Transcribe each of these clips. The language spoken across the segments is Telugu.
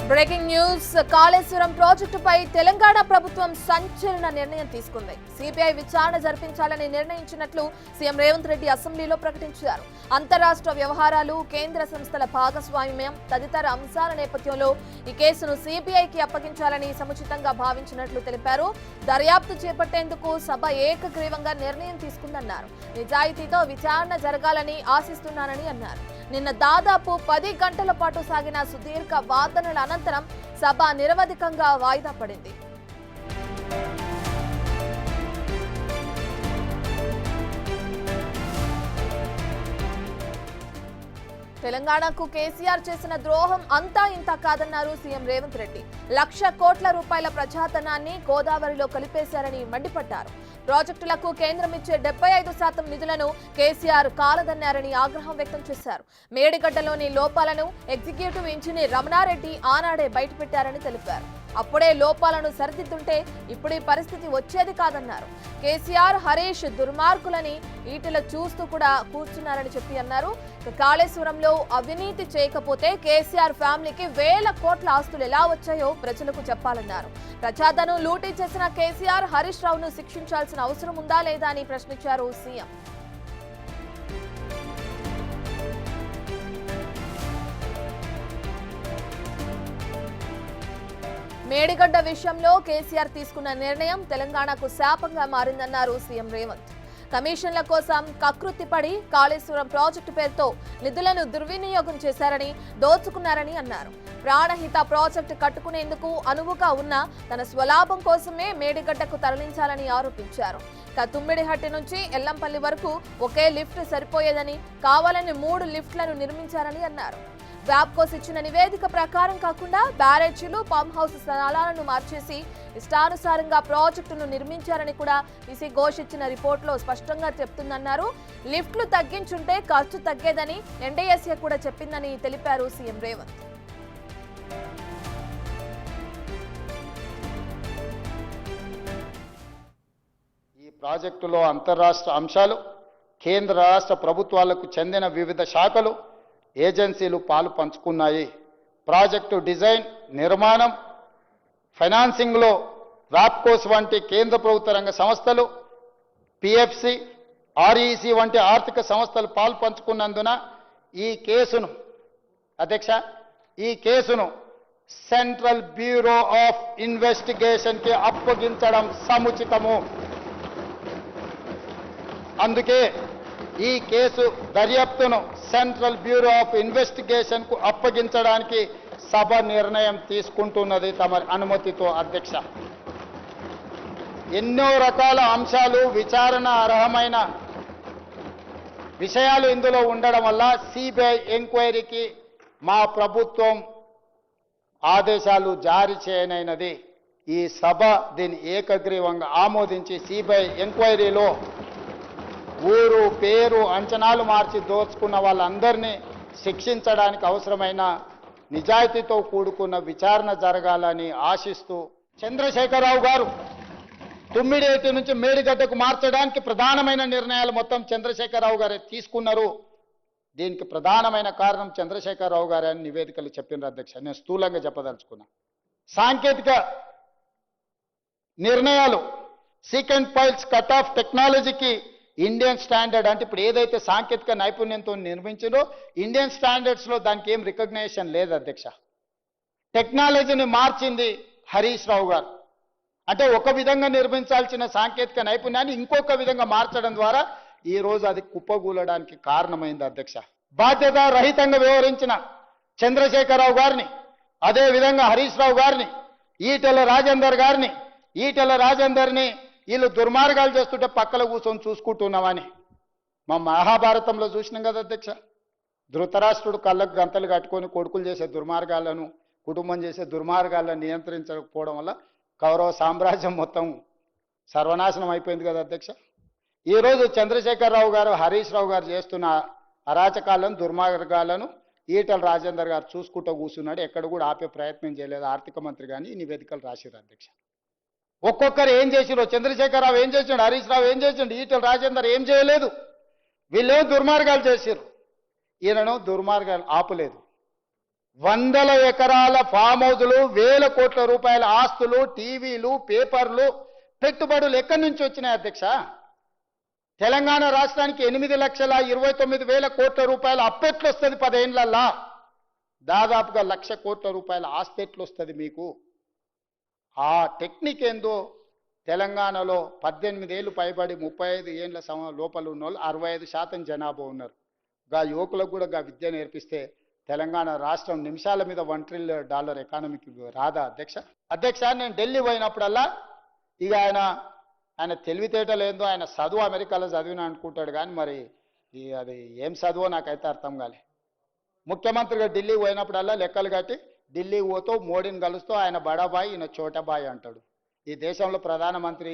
బ్రేకింగ్ న్యూస్ కాళేశ్వరం ప్రాజెక్టుపై తెలంగాణ ప్రభుత్వం సంచలన నిర్ణయం తీసుకుంది. సిబిఐ విచారణ జరిపించాలని నిర్ణయించినట్లు సీఎం రేవంత్ రెడ్డి అసెంబ్లీలో ప్రకటించారు. అంతరాష్ట్ర వ్యవహారాలు, కేంద్ర సంస్థల భాగస్వామ్యం తదితర అంశాల నేపథ్యంలో ఈ కేసును సిబిఐకి అప్పగించాలని సముచితంగా భావించినట్లు తెలిపారు. దర్యాప్తు చేపట్టేందుకు సభ ఏకగ్రీవంగా నిర్ణయం తీసుకుందన్నారు. నిజాయితీతో విచారణ జరగాలని ఆశిస్తున్నానని అన్నారు. నిన్న దాదాపు 10 గంటల పాటు సాగిన సుదీర్ఘ వాదనల అనంతరం సభ నిరవధికంగా వాయిదా పడింది. తెలంగాణకు కేసీఆర్ చేసిన ద్రోహం అంతా ఇంత కాదన్నారు సీఎం రేవంత్ రెడ్డి. 1,00,000 కోట్ల రూపాయల ప్రజాధనాన్ని గోదావరిలో కలిపేశారని మండిపడ్డారు. ప్రాజెక్టులకు కేంద్రం ఇచ్చే 75% నిధులను కేసీఆర్ కాలదన్నారని ఆగ్రహం వ్యక్తం చేశారు. మేడిగడ్డలోని లోపాలను ఎగ్జిక్యూటివ్ ఇంజనీర్ రమణారెడ్డి ఆనాడే బయటపెట్టారని తెలిపారు. అప్పుడే లోపాలను సరిదిద్దుంటే ఇప్పుడు ఈ పరిస్థితి వచ్చేది కాదన్నారు. కేసీఆర్, హరీష్ దుర్మార్గులని ఈటెల చూస్తూ కూడా కూర్చున్నారని చెప్పి అన్నారు. కాళేశ్వరంలో అవినీతి చేయకపోతే కేసీఆర్ ఫ్యామిలీకి 1,000 కోట్ల ఆస్తులు ఎలా వచ్చాయో ప్రజలకు చెప్పాలన్నారు. ప్రజాధనం లూటీ చేసిన కేసీఆర్, హరీష్ రావును శిక్షించాల్సిన అవసరం ఉందా లేదా అని ప్రశ్నించారు సీఎం. మేడిగడ్డ విషయంలో కేసీఆర్ తీసుకున్న నిర్ణయం తెలంగాణకు శాపంగా మారిందన్నారు సీఎం రేవంత్. కమిషన్ల కోసం కకృతిపడి కాళేశ్వరం ప్రాజెక్టు పేరుతో నిధులను దుర్వినియోగం చేశారని, దోచుకున్నారని అన్నారు. ప్రాణహిత ప్రాజెక్టు కట్టుకునేందుకు అనువుగా ఉన్న తన స్వలాభం కోసమే మేడిగడ్డకు తరలించాలని ఆరోపించారు. తుమ్మిడిహట్టి నుంచి ఎల్లంపల్లి వరకు ఒకే లిఫ్ట్ సరిపోయేదని కావాలని 3 లిఫ్ట్లను నిర్మించారని అన్నారు. వ్యాప్కోస్ ఇచ్చిన నివేదిక ప్రకారం కాకుండా బ్యారేజీలు, పంప్ హౌస్ స్థలాలను మార్చేసి ఇష్టానుసారంగా ప్రాజెక్టును నిర్మించారని కూడా ఈసీ ఘోషించిన రిపోర్టులో స్పష్టంగా చెప్తుందన్నారు. లిఫ్ట్లు తగ్గించుంటే ఖర్చు తగ్గేదని ఎన్డీఎస్ఏ కూడా చెప్పిందని తెలిపారు సీఎం రేవంత్. ఈ ప్రాజెక్టులో అంతర్రాష్ట్ర అంశాలు, కేంద్ర రాష్ట్ర ప్రభుత్వాలకు చెందిన వివిధ శాఖలు, ఏజెన్సీలు పాలు పంచుకున్నాయి. ప్రాజెక్టు డిజైన్, నిర్మాణం, ఫైనాన్సింగ్లో వ్యాప్కోస్ వంటి కేంద్ర ప్రభుత్వ రంగ సంస్థలు, పిఎఫ్సి, ఆర్ఈసి వంటి ఆర్థిక సంస్థలు పాలు పంచుకున్నందున ఈ కేసును సెంట్రల్ బ్యూరో ఆఫ్ ఇన్వెస్టిగేషన్కి అప్పగించడం సముచితము. అందుకే ఈ కేసు దర్యాప్తును సెంట్రల్ బ్యూరో ఆఫ్ ఇన్వెస్టిగేషన్కు అప్పగించడానికి సభ నిర్ణయం తీసుకుంటున్నది తమ అనుమతితో అధ్యక్ష. ఎన్నో రకాల అంశాలు, విచారణ అర్హమైన విషయాలు ఇందులో ఉండడం వల్ల సిబిఐ ఎంక్వైరీకి మా ప్రభుత్వం ఆదేశాలు జారీ చేయనైనది. ఈ సభ దీన్ని ఏకగ్రీవంగా ఆమోదించి సిబిఐ ఎంక్వైరీలో ఊరు, పేరు, అంచనాలు మార్చి దోచుకున్న వాళ్ళందరినీ శిక్షించడానికి అవసరమైన నిజాయితీతో కూడుకున్న విచారణ జరగాలని ఆశిస్తూ, చంద్రశేఖరరావు గారు తుమ్మిడిహట్టి నుంచి మేడిగడ్డకు మార్చడానికి ప్రధానమైన నిర్ణయాలు మొత్తం చంద్రశేఖరరావు గారే తీసుకున్నారు. దీనికి ప్రధానమైన కారణం చంద్రశేఖరరావు గారే అని నివేదికలు చెప్పినారు అధ్యక్ష. నేను స్థూలంగా చెప్పదలుచుకున్నా. సాంకేతిక నిర్ణయాలు, సీక్వెంట్ ఫైల్స్ కట్ ఆఫ్ టెక్నాలజీకి ఇండియన్ స్టాండర్డ్ అంటే ఇప్పుడు ఏదైతే సాంకేతిక నైపుణ్యంతో నిర్మించిందో ఇండియన్ స్టాండర్డ్స్లో దానికి ఏం రికగ్నేషన్ లేదు అధ్యక్ష. టెక్నాలజీని మార్చింది హరీష్ రావు గారు. అంటే ఒక విధంగా నిర్మించాల్సిన సాంకేతిక నైపుణ్యాన్ని ఇంకొక విధంగా మార్చడం ద్వారా ఈరోజు అది కుప్పగూలడానికి కారణమైంది అధ్యక్ష. బాధ్యత రహితంగా వ్యవహరించిన చంద్రశేఖరరావు గారిని, అదేవిధంగా హరీష్ రావు గారిని, ఈటెల రాజేందర్ని వీళ్ళు దుర్మార్గాలు చేస్తుంటే పక్కన కూర్చొని చూసుకుంటున్నామని మా మహాభారతంలో చూసినాం కదా అధ్యక్ష. ధృతరాష్ట్రుడు కళ్ళకు గంతలు కట్టుకొని కొడుకులు చేసే దుర్మార్గాలను, కుటుంబం చేసే దుర్మార్గాలను నియంత్రించకపోవడం వల్ల కౌరవ సామ్రాజ్యం మొత్తం సర్వనాశనం అయిపోయింది కదా అధ్యక్ష. ఈరోజు చంద్రశేఖరరావు గారు, హరీష్ రావు గారు చేస్తున్న అరాచకాలను, దుర్మార్గాలను ఈటెల రాజేందర్ గారు చూసుకుంటూ కూర్చున్నాడు. ఎక్కడ కూడా ఆపే ప్రయత్నం చేయలేదు ఆర్థిక మంత్రి కానీ. ఈ నివేదికలు రాశారు అధ్యక్ష. ఒక్కొక్కరు ఏం చేసిరో, చంద్రశేఖరరావు ఏం చేసిండు, హరీష్ రావు ఏం చేసిండు, ఈటెల రాజేందర్ ఏం చేయలేదు. వీళ్ళేం దుర్మార్గాలు చేసిరు, ఈయనను దుర్మార్గాలు ఆపలేదు. వందల ఎకరాల ఫామ్ హౌజులు, వేల కోట్ల రూపాయల ఆస్తులు, టీవీలు, పేపర్లు, పెట్టుబడులు ఎక్కడి నుంచి వచ్చినాయి అధ్యక్ష? తెలంగాణ రాష్ట్రానికి 8,29,000 కోట్ల రూపాయల అప్పెట్లు వస్తుంది 10 ఏళ్లల్లా. దాదాపుగా 1,00,000 కోట్ల రూపాయల ఆస్తి ఎట్లు వస్తుంది మీకు? ఆ టెక్నిక్ ఏందో తెలంగాణలో 18 ఏళ్ళు పైబడి 35 ఏళ్ళ లోపల ఉన్న వాళ్ళు 65% జనాభా ఉన్నారు. గా యువకులకు కూడా గా విద్య నేర్పిస్తే తెలంగాణ రాష్ట్రం నిమిషాల మీద $1 ట్రిలియన్ ఎకానమీకి రాదా అధ్యక్ష? అధ్యక్ష, నేను ఢిల్లీ పోయినప్పుడల్లా ఇక ఆయన తెలివితేటలు ఏందో, ఆయన చదువు అమెరికాలో చదివిన అనుకుంటాడు కానీ మరి అది ఏం చదువో నాకైతే అర్థం కాలే. ముఖ్యమంత్రిగా ఢిల్లీ పోయినప్పుడల్లా లెక్కలు కట్టి ఢిల్లీకి పోతూ మోడీని కలుస్తూ ఆయన బడాబాయి, ఈయన చోటబాయి అంటాడు. ఈ దేశంలో ప్రధానమంత్రి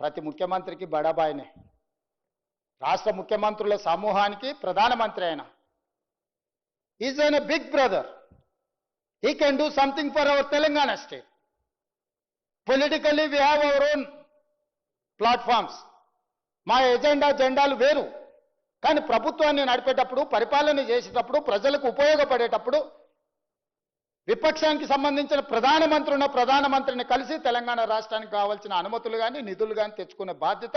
ప్రతి ముఖ్యమంత్రికి బడాబాయినే. రాష్ట్ర ముఖ్యమంత్రుల సమూహానికి ప్రధానమంత్రి ఆయన. Is an a big brother. He can do something for our Telangana state. Politically we have our own platforms. మా జెండాలు వేరు. కానీ ప్రభుత్వాన్ని నడిపేటప్పుడు, పరిపాలన చేసేటప్పుడు, ప్రజలకు ఉపయోగపడేటప్పుడు విపక్షానికి సంబంధించిన ప్రధానమంత్రిని కలిసి తెలంగాణ రాష్ట్రానికి కావాల్సిన అనుమతులు కానీ నిధులు కానీ తెచ్చుకునే బాధ్యత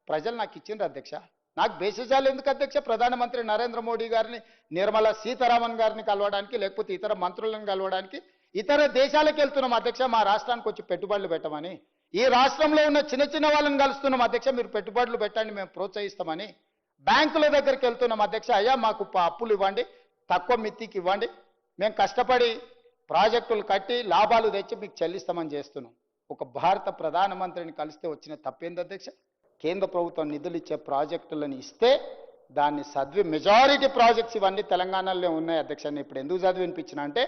ప్రజలు నాకు ఇచ్చిండ్రు అధ్యక్ష. నాకు బేసిజాలు ఎందుకు అధ్యక్ష? ప్రధానమంత్రి నరేంద్ర మోడీ గారిని, నిర్మలా సీతారామన్ గారిని కలవడానికి, లేకపోతే ఇతర మంత్రులను కలవడానికి ఇతర దేశాలకు వెళ్తున్నాం అధ్యక్ష, మా రాష్ట్రానికి వచ్చి పెట్టుబడులు పెట్టమని. ఈ రాష్ట్రంలో ఉన్న చిన్న చిన్న వాళ్ళని కలుస్తున్నాం అధ్యక్ష, మీరు పెట్టుబడులు పెట్టండి, మేము ప్రోత్సహిస్తామని. బ్యాంకుల దగ్గరికి వెళ్తున్నాం అధ్యక్ష, అయ్యా మాకు అప్పులు ఇవ్వండి, తక్కువ మిత్తికి ఇవ్వండి, మేము కష్టపడి ప్రాజెక్టులు కట్టి లాభాలు తెచ్చి మీకు చెల్లిస్తామని చేస్తున్నాం. ఒక భారత ప్రధానమంత్రిని కలిస్తే వచ్చిన తప్పేంది అధ్యక్ష? కేంద్ర ప్రభుత్వం నిధులు ఇచ్చే ప్రాజెక్టులను ఇస్తే దాన్ని మెజారిటీ ప్రాజెక్ట్స్ ఇవన్నీ తెలంగాణలో ఉన్నాయి అధ్యక్ష. నేను ఇప్పుడు ఎందుకు చదివినిపించిన అంటే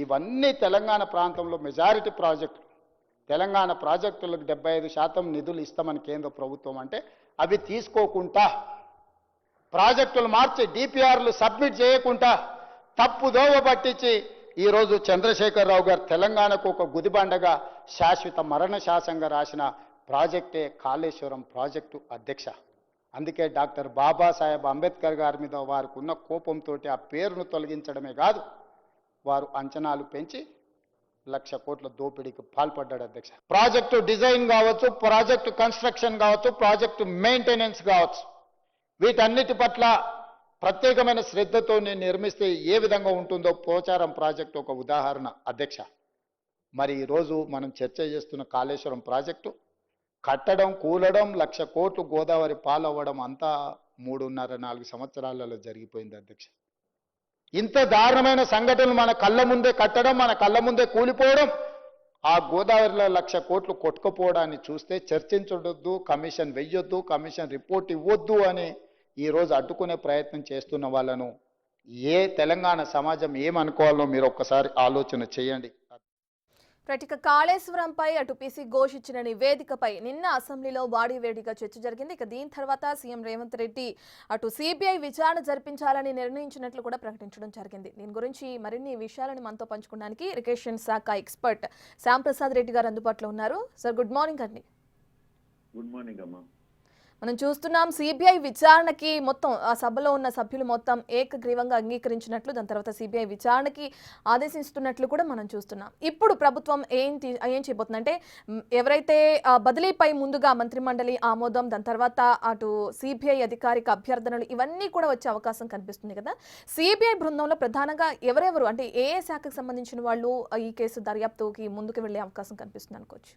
ఇవన్నీ తెలంగాణ ప్రాంతంలో మెజారిటీ ప్రాజెక్టులు. తెలంగాణ ప్రాజెక్టులకు 75% నిధులు ఇస్తామని కేంద్ర ప్రభుత్వం అంటే అవి తీసుకోకుండా, ప్రాజెక్టులు మార్చి డిపిఆర్లు సబ్మిట్ చేయకుండా తప్పుదోవ పట్టించి ఈరోజు చంద్రశేఖరరావు గారు తెలంగాణకు ఒక గుదిబండగా శాశ్వత మరణ శాసనంగా రాసిన ప్రాజెక్టే కాళేశ్వరం ప్రాజెక్టు అధ్యక్ష. అందుకే డాక్టర్ బాబాసాహెబ్ అంబేద్కర్ గారి మీద వారికి ఉన్న కోపంతో ఆ పేరును తొలగించడమే కాదు, వారు అంచనాలు పెంచి 1,00,000 కోట్ల దోపిడీకి పాల్పడ్డాడు అధ్యక్ష. ప్రాజెక్టు డిజైన్ కావచ్చు, ప్రాజెక్టు కన్స్ట్రక్షన్ కావచ్చు, ప్రాజెక్టు మెయింటెనెన్స్ కావచ్చు, వీటన్నిటి పట్ల ప్రత్యేకమైన శ్రద్ధతో నేను నిర్మిస్తే ఏ విధంగా ఉంటుందో పోచారం ప్రాజెక్టు ఒక ఉదాహరణ అధ్యక్ష. మరి ఈరోజు మనం చర్చ చేస్తున్న కాళేశ్వరం ప్రాజెక్టు కట్టడం, కూలడం, 1,00,000 కోట్లు గోదావరి పాలవ్వడం అంతా 3.5-4 సంవత్సరాలలో జరిగిపోయింది అధ్యక్ష. ఇంత దారుణమైన సంఘటనలు మన కళ్ళ ముందే కట్టడం, మన కళ్ళ ముందే కూలిపోవడం, ఆ గోదావరిలో 1,00,000 కోట్లు కొట్టుకుపోవడాన్ని చూస్తే చర్చించొద్దు, కమిషన్ వెయ్యొద్దు, కమిషన్ రిపోర్ట్ ఇవ్వద్దు అని ఈరోజు అడ్డుకునే ప్రయత్నం చేస్తున్న వాళ్ళను తెలంగాణ సమాజం ఏమనుకోవాలో మీరు ఒక్కసారి ఆలోచన చేయండి. ఇక కాళేశ్వరంపై అటు పీసీ ఘోషించిన నివేదికపై నిన్న అసెంబ్లీలో వాడివేడిగా చర్చ జరిగింది. ఇక దీని తర్వాత సీఎం రేవంత్ రెడ్డి అటు సిబిఐ విచారణ జరిపించాలని నిర్ణయించినట్లు కూడా ప్రకటించడం జరిగింది. దీని గురించి మరిన్ని విషయాలను మనతో పంచుకోవడానికి ఇరిగేషన్ శాఖ ఎక్స్పర్ట్ శ్యాంప్రసాద్ రెడ్డి గారు అందుబాటులో ఉన్నారు. సార్, గుడ్ మార్నింగ్ అండి. గుడ్ మార్నింగ్ అమ్మా. మనం చూస్తున్నాం సిబిఐ విచారణకి మొత్తం ఆ సభలో ఉన్న సభ్యులు మొత్తం ఏకగ్రీవంగా అంగీకరించినట్లు, దాని తర్వాత సిబిఐ విచారణకి ఆదేశిస్తున్నట్లు కూడా మనం చూస్తున్నాం. ఇప్పుడు ప్రభుత్వం ఏం చేయబోతుందంటే ఎవరైతే బదిలీపై ముందుగా మంత్రిమండలి ఆమోదం, దాని తర్వాత అటు సిబిఐ అధికారిక అభ్యర్థనలు ఇవన్నీ కూడా వచ్చే అవకాశం కనిపిస్తుంది కదా. సిబిఐ బృందంలో ప్రధానంగా ఎవరెవరు అంటే ఏ శాఖకు సంబంధించిన వాళ్ళు ఈ కేసు దర్యాప్తుకి ముందుకు వెళ్లే అవకాశం కనిపిస్తుంది అనుకోవచ్చు?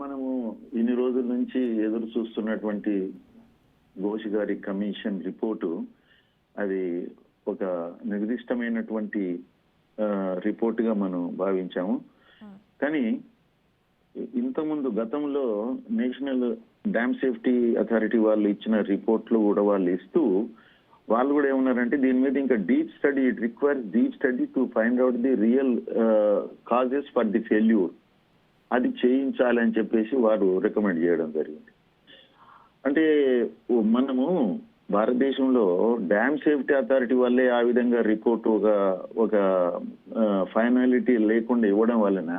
మనము ఇన్ని రోజుల నుంచి ఎదురు చూస్తున్నటువంటి ఘోష్ గారి కమిషన్ రిపోర్టు, అది ఒక నిర్దిష్టమైనటువంటి రిపోర్టుగా మనం భావించాము. కానీ ఇంతకుముందు గతంలో నేషనల్ డ్యామ్ సేఫ్టీ అథారిటీ వాళ్ళు ఇచ్చిన రిపోర్ట్లు కూడా వాళ్ళు ఇస్తూ వాళ్ళు కూడా ఏమన్నారంటే దీని మీద ఇంకా deep study, it requires deep study to find out the real causes for the failure, అది చేయించాలని చెప్పేసి వారు రికమెండ్ చేయడం జరిగింది. అంటే మనము భారతదేశంలో డ్యామ్ సేఫ్టీ అథారిటీ వల్లే ఆ విధంగా రిపోర్ట్ ఒక ఫైనాలిటీ లేకుండా ఇవ్వడం వలన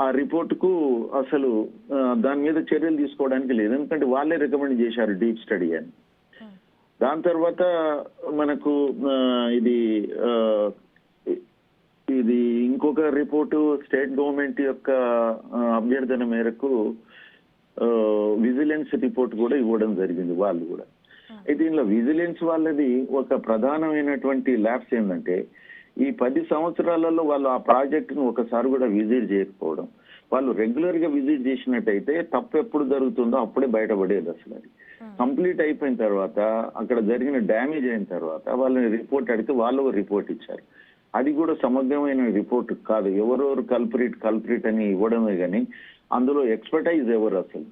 ఆ రిపోర్టుకు అసలు దాని మీద చర్యలు తీసుకోవడానికి లేదు. ఎందుకంటే వాళ్ళే రికమెండ్ చేశారు డీప్ స్టడీ అని. దాని తర్వాత మనకు ఇది ఇంకొక రిపోర్టు స్టేట్ గవర్నమెంట్ యొక్క అభ్యర్థన మేరకు విజిలెన్స్ రిపోర్ట్ కూడా ఇవ్వడం జరిగింది వాళ్ళు కూడా. అయితే దీనిలో విజిలెన్స్ వాళ్ళది ఒక ప్రధానమైనటువంటి ల్యాబ్స్ ఏంటంటే ఈ 10 సంవత్సరాలలో వాళ్ళు ఆ ప్రాజెక్టును ఒకసారి కూడా విజిట్ చేయకపోవడం. వాళ్ళు రెగ్యులర్ గా విజిట్ చేసినట్టయితే తప్పు ఎప్పుడు జరుగుతుందో అప్పుడే బయటపడేది. అసలు అది కంప్లీట్ అయిపోయిన తర్వాత అక్కడ జరిగిన డ్యామేజ్ అయిన తర్వాత వాళ్ళని రిపోర్ట్ అడిగితే వాళ్ళు రిపోర్ట్ ఇచ్చారు. అది కూడా సమగ్రమైన రిపోర్ట్ కాదు. ఎవరెవరు కల్ప్రిట్ అని ఇవ్వడమే కానీ అందులో ఎక్స్పర్టైజ్ ఎవరు అసలు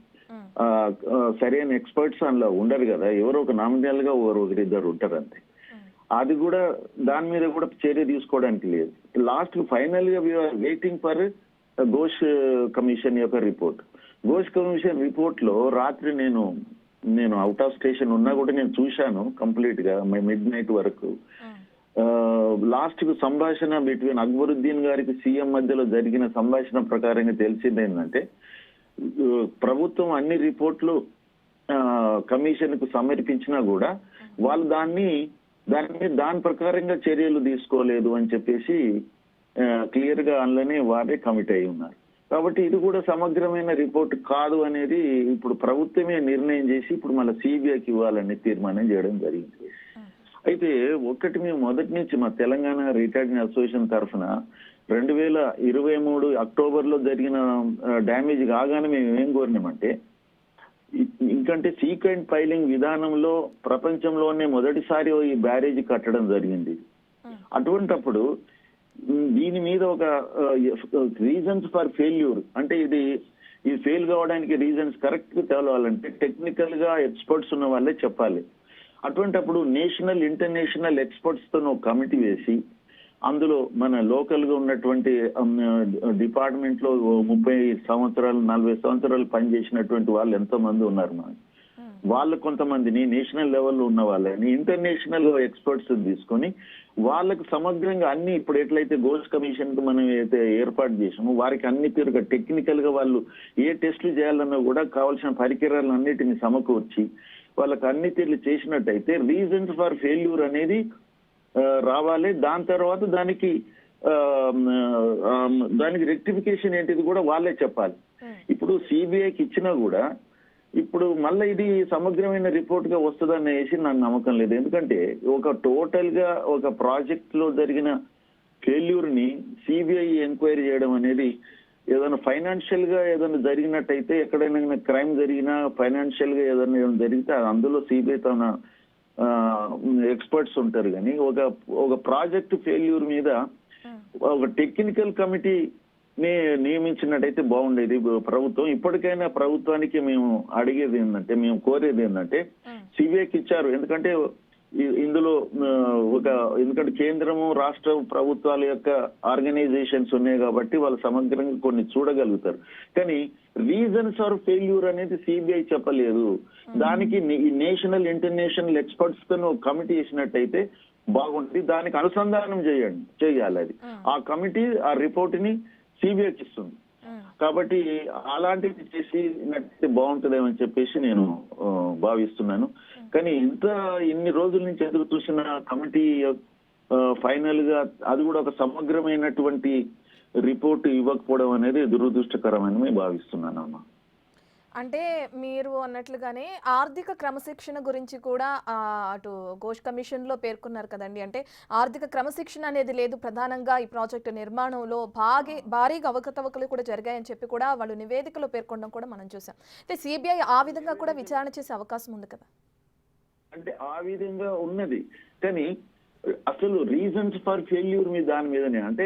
సరైన ఎక్స్పర్ట్స్ అందులో ఉండరు కదా. ఎవరో ఒక నామినల్ గా ఒకరిద్దరు ఉంటారు అంతే. అది కూడా దాని మీద కూడా చర్య తీసుకోవడానికి లేదు. లాస్ట్ ఫైనల్ గా we are waiting for Ghosh commission యొక్క రిపోర్ట్. ఘోష్ కమిషన్ రిపోర్ట్ లో రాత్రి నేను అవుట్ ఆఫ్ స్టేషన్ ఉన్నా కూడా నేను చూశాను కంప్లీట్ గా మిడ్ నైట్ వరకు. లాస్ట్ కు సంభాషణ బిట్వీన్ అక్బరుద్దీన్ గారికి సీఎం మధ్యలో జరిగిన సంభాషణ ప్రకారంగా తెలిసింది ఏంటంటే ప్రభుత్వం అన్ని రిపోర్ట్లు కమిషన్ కు సమర్పించినా కూడా వాళ్ళు దాని ప్రకారంగా చర్యలు తీసుకోలేదు అని చెప్పేసి క్లియర్ గా అందులోనే వారే కమిట్ అయి ఉన్నారు. కాబట్టి ఇది కూడా సమగ్రమైన రిపోర్ట్ కాదు అనేది ఇప్పుడు ప్రభుత్వమే నిర్ణయం చేసి ఇప్పుడు మళ్ళీ సిబిఐకి ఇవ్వాలని తీర్మానం చేయడం జరిగింది. అయితే ఒక్కటి మేము మొదటి నుంచి మా తెలంగాణ రిటైర్డ్ అసోసియేషన్ తరఫున 2023 అక్టోబర్లో జరిగిన డ్యామేజ్ కాగానే మేము ఏం కోరినామంటే ఇంకంటే సీక్వెంట్ ఫైలింగ్ విధానంలో ప్రపంచంలోనే మొదటిసారి ఈ బ్యారేజ్ కట్టడం జరిగింది. అటువంటప్పుడు దీని మీద ఒక రీజన్స్ ఫర్ ఫెయిల్యూర్ అంటే ఇది ఫెయిల్ కావడానికి రీజన్స్ కరెక్ట్ గా తెలవాలంటే టెక్నికల్ గా ఎక్స్పర్ట్స్ ఉన్న వాళ్ళే చెప్పాలి. అటువంటప్పుడు నేషనల్ ఇంటర్నేషనల్ ఎక్స్పర్ట్స్ తో ఒక కమిటీ వేసి అందులో మన లోకల్ గా ఉన్నటువంటి డిపార్ట్మెంట్ లో 30 సంవత్సరాలు 40 సంవత్సరాలు పనిచేసినటువంటి వాళ్ళు ఎంతో మంది ఉన్నారు. వాళ్ళు కొంతమందిని నేషనల్ లెవెల్లో ఉన్న వాళ్ళని ఇంటర్నేషనల్ ఎక్స్పర్ట్స్ తీసుకొని వాళ్ళకు సమగ్రంగా అన్ని ఇప్పుడు ఎట్లయితే ఘోష్ కమిషన్ కు మనం అయితే ఏర్పాటు చేసామో వారికి అన్ని తీరుగా టెక్నికల్ గా వాళ్ళు ఏ టెస్టులు చేయాలన్నా కూడా కావాల్సిన పరికరాలు అన్నిటిని సమకూర్చి వాళ్ళకి అన్ని తీర్లు చేసినట్టయితే రీజన్స్ ఫర్ ఫెయిల్యూర్ అనేది రావాలి. దాని తర్వాత దానికి రెక్టిఫికేషన్ ఏంటిది కూడా వాళ్ళే చెప్పాలి. ఇప్పుడు సిబిఐకి ఇచ్చినా కూడా ఇప్పుడు మళ్ళీ ఇది సమగ్రమైన రిపోర్ట్ గా వస్తుందనేసి నాకు నమ్మకం లేదు. ఎందుకంటే ఒక టోటల్ గా ఒక ప్రాజెక్ట్ లో జరిగిన ఫెయిల్యూర్ ని సిబిఐ ఎంక్వైరీ చేయడం అనేది ఏదైనా ఫైనాన్షియల్ గా ఏదైనా జరిగినట్టయితే ఎక్కడైనా క్రైమ్ జరిగినా ఫైనాన్షియల్ గా ఏదైనా జరిగితే అందులో సిబిఐ తన ఎక్స్పర్ట్స్ ఉంటారు. కానీ ఒక ప్రాజెక్ట్ ఫెయిల్యూర్ మీద ఒక టెక్నికల్ కమిటీ నియమించినట్టయితే బాగుండేది ప్రభుత్వం. ఇప్పటికైనా ప్రభుత్వానికి మేము అడిగేది ఏంటంటే మేము కోరేది ఏంటంటే సిబిఐకి ఇచ్చారు. ఎందుకంటే ఇందులో ఎందుకంటే కేంద్రము రాష్ట్ర ప్రభుత్వాల యొక్క ఆర్గనైజేషన్స్ ఉన్నాయి కాబట్టి వాళ్ళు సమగ్రంగా కొన్ని చూడగలుగుతారు. కానీ రీజన్స్ ఆర్ ఫెయిల్యూర్ అనేది సిబిఐ చెప్పలేదు. దానికి నేషనల్ ఇంటర్నేషనల్ ఎక్స్పర్ట్స్ తో కమిటీ వేసినట్టయితే బాగుంటుంది. దానికి అనుసంధానం చేయాలి. అది ఆ కమిటీ ఆ రిపోర్ట్ ని సిబిఐకి ఇస్తుంది. కాబట్టి అలాంటివి చేసి బాగుంటుందేమని చెప్పేసి నేను భావిస్తున్నాను. కానీ ఇన్ని రోజుల నుంచి ఎదురు చూసిన కమిటీ ఫైనల్ గా అది కూడా ఒక సమగ్రమైనటువంటి రిపోర్ట్ ఇవ్వకపోవడం అనేది దురదృష్టకరమని మేము భావిస్తున్నాను అమ్మా. అంటే మీరు అన్నట్లుగానే ఆర్థిక క్రమశిక్షణ గురించి కూడా అటు ఘోష్ కమిషన్ లో పేర్కొన్నారు కదండి. అంటే ఆర్థిక క్రమశిక్షణ అనేది లేదు, ప్రధానంగా ఈ ప్రాజెక్టు నిర్మాణంలో భారీగా అవకతవకలు కూడా జరిగాయని చెప్పి కూడా వాళ్ళు నివేదికలో పేర్కొనడం కూడా మనం చూసాం. అంటే సిబిఐ ఆ విధంగా కూడా విచారణ చేసే అవకాశం ఉంది కదా. అంటే ఆ విధంగా ఉన్నది కానీ అసలు రీజన్స్ ఫర్ ఫెయిల్యూర్ మీద దాని మీదనే అంటే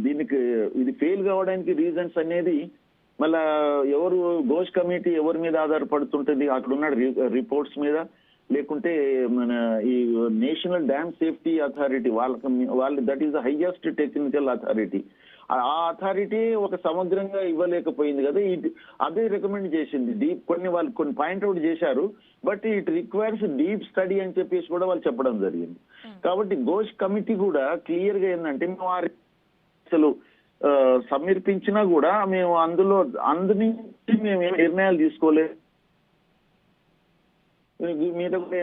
దీనికి ఇది ఫెయిల్ కావడానికి రీజన్స్ అనేది మళ్ళా ఎవరు ఘోష్ కమిటీ ఎవరి మీద ఆధారపడుతుంటుంది అక్కడ ఉన్న రిపోర్ట్స్ మీద లేకుంటే మన ఈ నేషనల్ డ్యామ్ సేఫ్టీ అథారిటీ వాళ్ళు that is the highest technical authority. ఆ అథారిటీ ఒక సమగ్రంగా ఇవ్వలేకపోయింది కదా. అదే రికమెండ్ చేసింది. కొన్ని పాయింట్అవుట్ చేశారు. But it requires deep study అని చెప్పేసి కూడా వాళ్ళు చెప్పడం జరిగింది. కాబట్టి ఘోష్ కమిటీ కూడా క్లియర్ గా ఏంటంటే మేము అసలు సమర్పించినా కూడా మేము అందుని మేము నిర్ణయాలు తీసుకోలేదు. మీద కూడా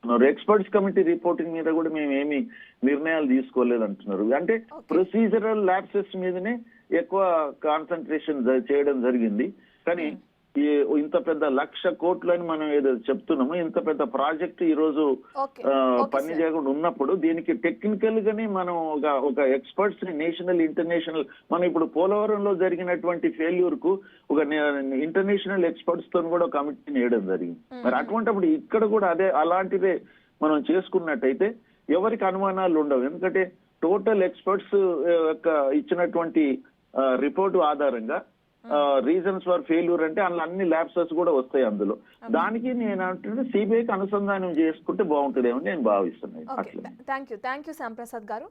అంటున్నారు. ఎక్స్పర్ట్స్ కమిటీ రిపోర్టింగ్ మీద కూడా మేము ఏమి నిర్ణయాలు తీసుకోలేదు అంటున్నారు. అంటే ప్రొసీజరల్ ల్యాప్సెస్ మీదనే ఎక్కువ కాన్సన్ట్రేషన్ చేయడం జరిగింది. కానీ ఇంత పెద్ద 1,00,000 కోట్లు అని మనం ఏదో చెప్తున్నాము, ఇంత పెద్ద ప్రాజెక్ట్ ఈ రోజు పని చేయకుండా ఉన్నప్పుడు దీనికి టెక్నికల్ గానే మనం ఒక ఎక్స్పర్ట్స్ ని నేషనల్ ఇంటర్నేషనల్, మనం ఇప్పుడు పోలవరంలో జరిగినటువంటి ఫెయిల్యూర్ కు ఒక ఇంటర్నేషనల్ ఎక్స్పర్ట్స్ తో కూడా కమిటీని వేయడం జరిగింది. మరి అటువంటిప్పుడు ఇక్కడ కూడా అలాంటిదే మనం చేసుకున్నట్టయితే ఎవరికి అనుమానాలు ఉండవు. ఎందుకంటే టోటల్ ఎక్స్పర్ట్స్ యొక్క ఇచ్చినటువంటి రిపోర్టు ఆధారంగా రీజన్స్ ఫర్ ఫెయిల్యూర్ అంటే అందులో అన్ని ల్యాప్సెస్ కూడా వస్తాయి. అందులో దానికి నేను అంటే సిబిఐకి అనుసంధానం చేసుకుంటే బాగుంటుందేమో నేను భావిస్తున్నాను. థ్యాంక్ యూ శ్యాంప్రసాద్ గారు.